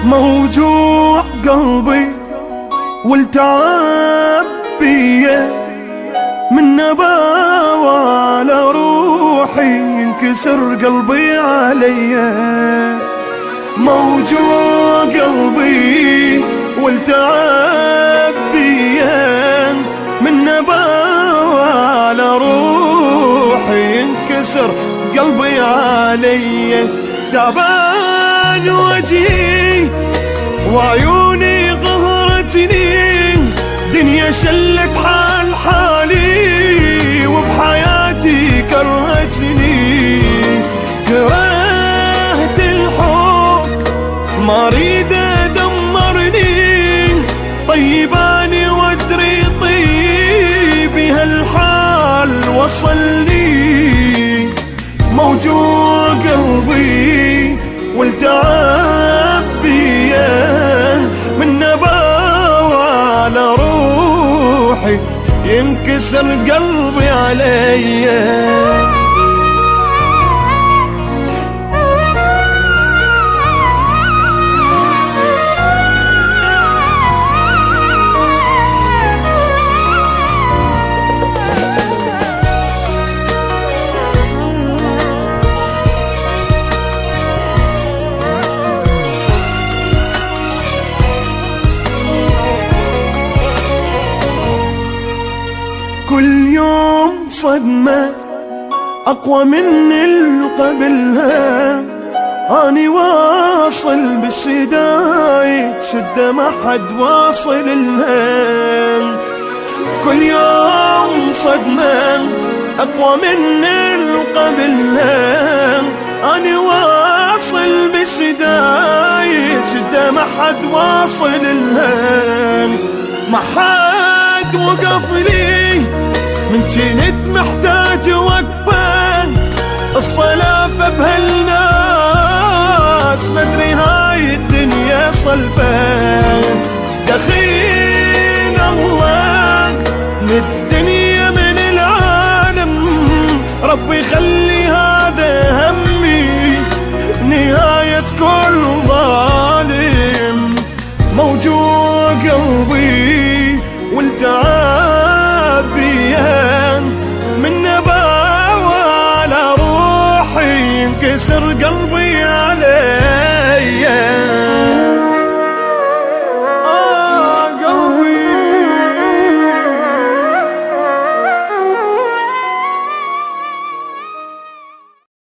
موجوع قلبي والتعب بيه، من نباوة على روحي ينكسر قلبي عليا. موجوع قلبي والتعب بيه، من نباوة على روحي ينكسر قلبي عليا. تعبان وجهي وعيوني قهرتني، دنيا شلت حال حالي وبحياتي كرهتني. كرهت الحب ما اريد دمرني، طيباني وادري طيبي هالحال وصلني. موجوع قلبي والتعب بيه، من نباوة على روحي ينكسر قلبي عليا. كل يوم صدمة أقوى من القبلها، أني واصل بالشدايد شدة ما حد واصل لها. كل يوم صدمة أقوى من القبلها، أني واصل بالشدايد شدة ما حد واصل لها. ما حد وقف لي من جنت محتاج وقفة، الصلافة بهالناس مدري هاي الدنيا صلفة. دخيل الله من الدنيا من العالم، ربي يخلي هذا همي نهاية كل ظالم. موجوع قلبي والتعب بيه، من نباوة على روحي ينكسر قلبي عليه.